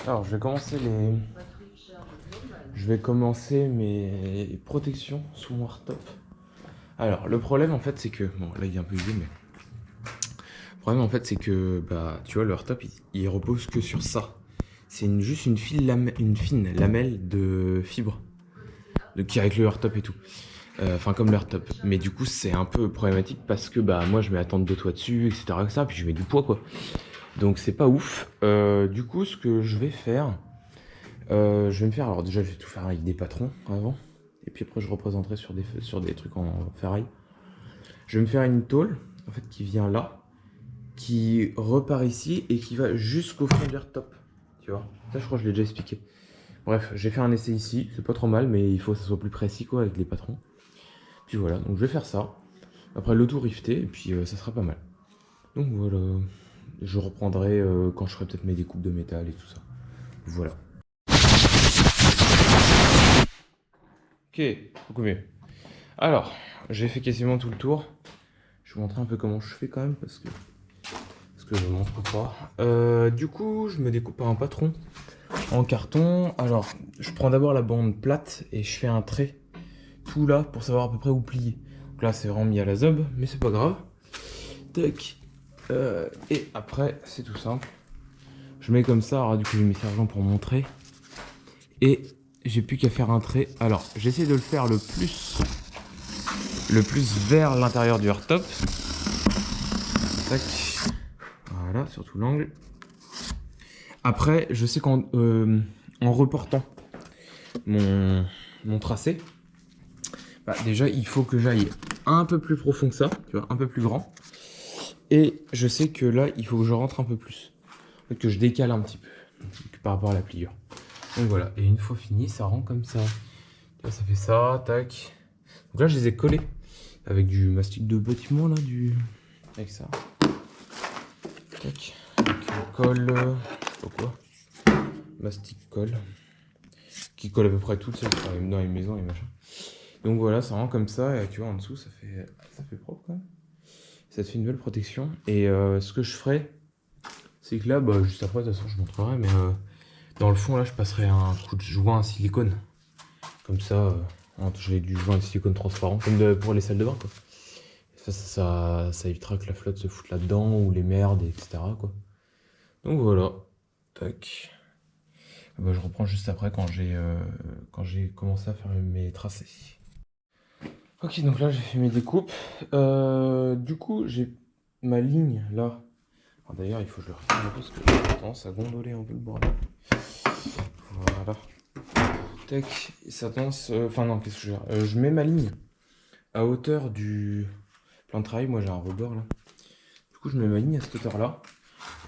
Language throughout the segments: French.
Alors, je vais commencer mes protections sous mon hardtop. Alors, le problème en fait, c'est que bon, là il est un peu usé, mais le problème en fait, c'est que bah, tu vois, le hardtop il repose que sur ça. C'est juste une fine lamelle de fibre qui avec le hardtop et tout. Enfin, comme le hardtop. Mais du coup, c'est un peu problématique parce que bah moi, je mets la tente de toit dessus, etc. Puis je mets du poids quoi. Donc c'est pas ouf. Du coup, ce que je vais faire, je vais me faire. Alors déjà, je vais tout faire avec des patrons avant. Et puis après, je représenterai sur des trucs en ferraille. Je vais me faire une tôle, en fait, qui vient là, qui repart ici et qui va jusqu'au fond du hardtop. Tu vois. Ça, je crois que je l'ai déjà expliqué. Bref, j'ai fait un essai ici. C'est pas trop mal, mais il faut que ça soit plus précis quoi avec les patrons. Puis voilà, donc je vais faire ça. Après, l'auto-rifter, et puis ça sera pas mal. Donc voilà. Je reprendrai quand je ferai peut-être mes découpes de métal et tout ça. Voilà. Ok, beaucoup mieux. Alors, j'ai fait quasiment tout le tour. Je vais vous montrer un peu comment je fais quand même parce que je ne montre pas. Du coup, je me découpe un patron en carton. Alors, je prends d'abord la bande plate et je fais un trait tout là pour savoir à peu près où plier. Donc là, c'est vraiment mis à la zob, mais c'est pas grave. Tac. Et après, c'est tout simple. Je mets comme ça. Alors, du coup, j'ai mis sergent pour montrer. Et j'ai plus qu'à faire un trait. Alors, j'essaie de le faire le plus vers l'intérieur du hardtop. Tac. Voilà, sur tout l'angle. Après, je sais en reportant mon tracé, bah, déjà, il faut que j'aille un peu plus profond que ça, tu vois, un peu plus grand. Et je sais que là, il faut que je rentre un peu plus. Que je décale un petit peu par rapport à la pliure. Donc voilà, et une fois fini, ça rend comme ça. Là, ça fait ça, tac. Donc là, je les ai collés avec du mastic de bâtiment, là, avec ça. Tac. Avec colle, je sais pas quoi. Mastic colle. Qui colle à peu près tout, ça, dans les maisons et machin. Donc voilà, ça rend comme ça, et tu vois, en dessous, ça fait propre quand même. Ça te fait une belle protection. Et ce que je ferai, c'est que là, bah, juste après, de toute façon, je montrerai, mais dans le fond, là, je passerai un coup de joint à silicone. Comme ça, j'ai du joint de silicone transparent, comme pour les salles de bain, quoi. Ça évitera que la flotte se foute là-dedans, ou les merdes, etc., quoi. Donc voilà. Tac. Bah, je reprends juste après quand j'ai commencé à faire mes tracés. Ok, donc là j'ai fait mes découpes. Du coup, j'ai ma ligne là. D'ailleurs, il faut que je le refasse un peu parce que j'ai tendance à gondoler un peu le bordel. Voilà. Tac, ça tendance. Enfin, non, qu'est-ce que je veux dire, je mets ma ligne à hauteur du plan de travail. Moi j'ai un rebord là. Du coup, je mets ma ligne à cette hauteur là.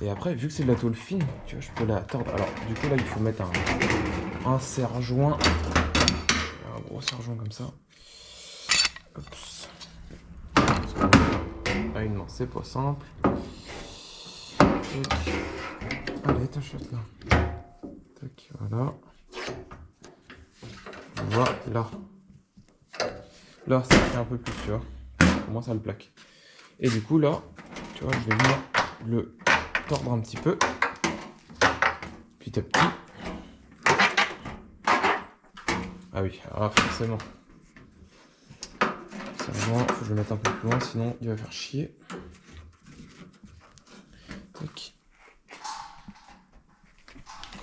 Et après, vu que c'est de la tôle fine, tu vois, je peux la tordre. Alors, du coup, là, il faut mettre un serre-joint. Un gros serre-joint comme ça. Hop. Ah, une main, c'est pas simple. Tac. Allez, t'achètes là. Tac, voilà. Voilà. Là, ça fait un peu plus, tu vois. Au moins, ça le plaque. Et du coup, là, tu vois, je vais venir le tordre un petit peu. Petit à petit. Ah oui, alors forcément. Faut que je le mette un peu plus loin, sinon il va faire chier. Tac.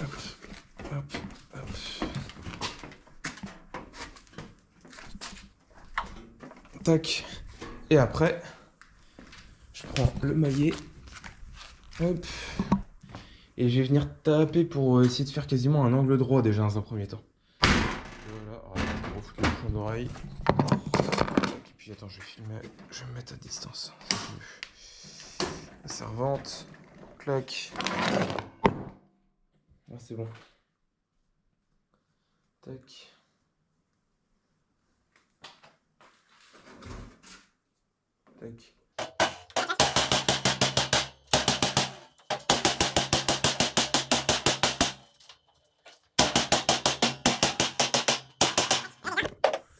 Hop, hop, hop. Tac. Et après, je prends le maillet. Hop. Et je vais venir taper pour essayer de faire quasiment un angle droit déjà dans un premier temps. Voilà, alors je vais refoutre le bouchon d'oreille. Et puis attends, je vais me mettre à distance. La servante. Clac. Ah, c'est bon. Tac. Tac.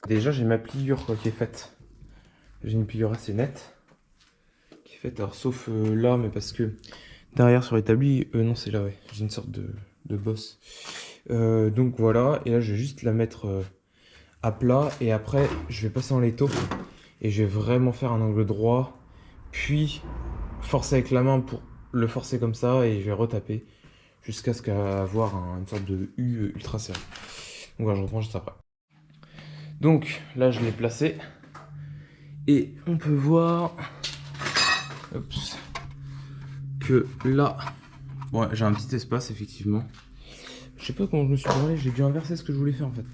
Déjà, j'ai ma pliure quoi, qui est faite. J'ai une pliure assez nette qui est faite, alors sauf là, mais parce que derrière sur l'établi. Non, c'est là, ouais. J'ai une sorte de bosse. Donc voilà, et là je vais juste la mettre à plat, et après je vais passer en l'étau, et je vais vraiment faire un angle droit, puis forcer avec la main pour le forcer comme ça, et je vais retaper jusqu'à ce qu'avoir une sorte de U ultra serré. Donc voilà, je reprends juste après. Donc là je l'ai placé, et on peut voir que là, bon, j'ai un petit espace effectivement. Je sais pas comment je me suis branlé, j'ai dû inverser ce que je voulais faire en fait.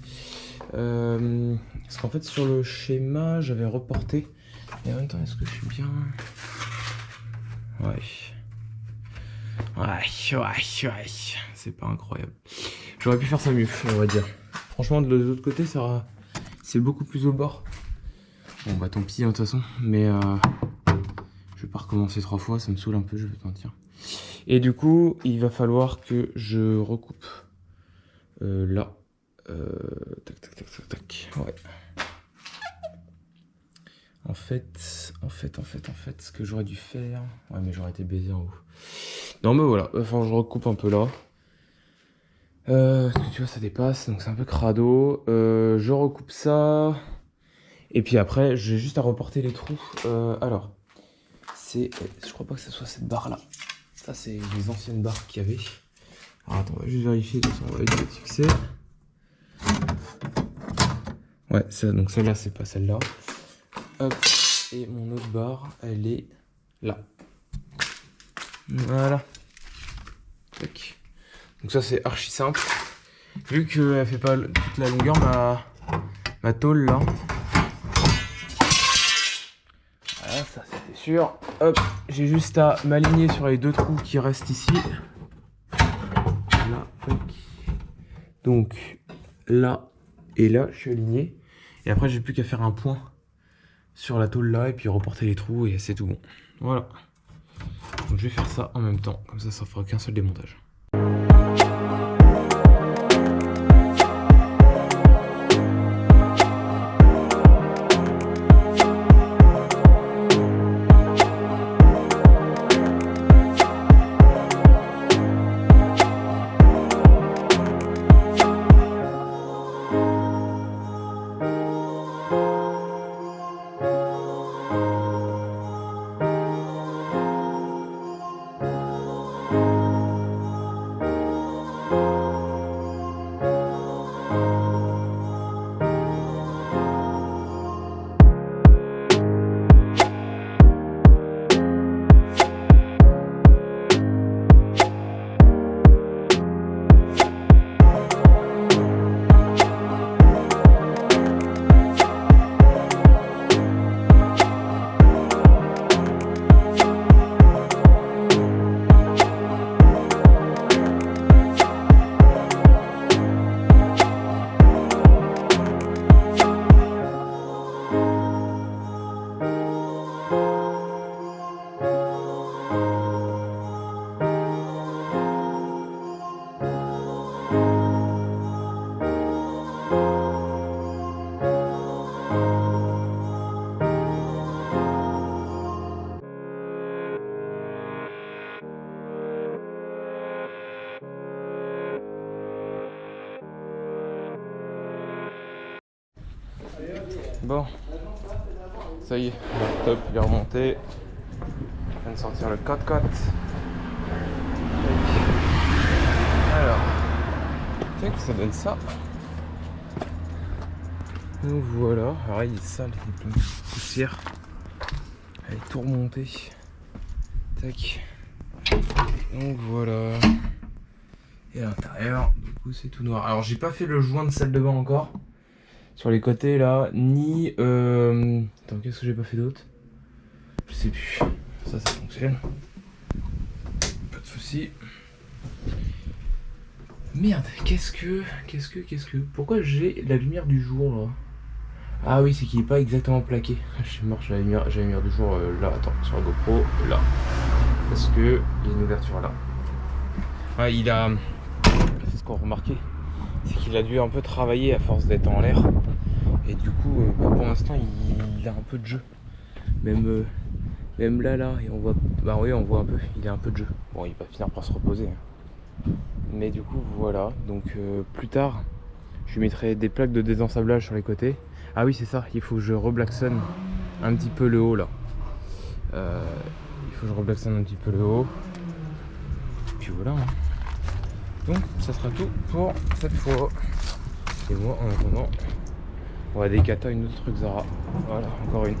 Parce qu'en fait sur le schéma j'avais reporté. Et en même temps est-ce que je suis bien... Ouais. C'est pas incroyable. J'aurais pu faire ça mieux, on va dire. Franchement de l'autre côté ça c'est beaucoup plus au bord. Bon bah tant pis hein, de toute façon. Mais je vais pas recommencer 3 fois, ça me saoule un peu, je vais te mentir. Et du coup il va falloir que je recoupe là. Tac. Ouais. En fait, ce que j'aurais dû faire... Ouais, mais j'aurais été baisé en haut. Non, mais voilà. Enfin, je recoupe un peu là. Parce que tu vois, ça dépasse, donc c'est un peu crado. Je recoupe ça. Et puis après, j'ai juste à reporter les trous. Alors, c'est... Je crois pas que ce soit cette barre-là. Ça, c'est les anciennes barres qu'il y avait. Alors, attends, on va juste vérifier. De toute façon, on va essayer de fixer. Ouais, ça, donc celle-là, c'est pas celle-là. Hop, et mon autre barre, elle est là. Voilà. Tac. Donc ça, c'est archi simple. Vu qu'elle fait pas toute la longueur, ma tôle là. Voilà, ça c'était sûr. Hop, j'ai juste à m'aligner sur les 2 trous qui restent ici. Là, tac. Donc là et là, je suis aligné. Et après, j'ai plus qu'à faire un point sur la tôle là et puis reporter les trous et c'est tout bon. Voilà. Donc je vais faire ça en même temps, comme ça fera qu'un seul démontage. Bon, ça y est, le top il est remonté. Je viens de sortir le 4x4. Alors, tiens que ça donne ça. Donc voilà, alors il est sale, il est plein de poussière. Elle est tout remontée. Tac. Donc voilà. Et à l'intérieur, du coup c'est tout noir. Alors j'ai pas fait le joint de salle de bain encore. Sur les côtés là, ni... Attends, qu'est-ce que j'ai pas fait d'autre? Je sais plus. Ça fonctionne. Pas de soucis. Merde, qu'est-ce que... Pourquoi j'ai la lumière du jour là? Ah oui, c'est qu'il est pas exactement plaqué. Je suis mort, j'avais la lumière du jour là, attends, sur la GoPro, là. Parce que il y a une ouverture là. Ouais, il a... C'est ce qu'on remarquait. C'est qu'il a dû un peu travailler à force d'être en l'air. Et du coup, pour l'instant, il a un peu de jeu. Même Même là, et on voit, bah oui, on voit un peu, il y a un peu de jeu. Bon, il va finir par se reposer, hein. Mais du coup, voilà. Donc plus tard, je lui mettrai des plaques de désensablage sur les côtés. Ah oui, c'est ça, il faut que je reblacksonne un petit peu le haut là. Il faut que je reblacksonne un petit peu le haut. Puis voilà, hein. Donc ça sera tout pour cette fois. Et moi en attendant, on va décata une autre truc Zara. Voilà, encore une.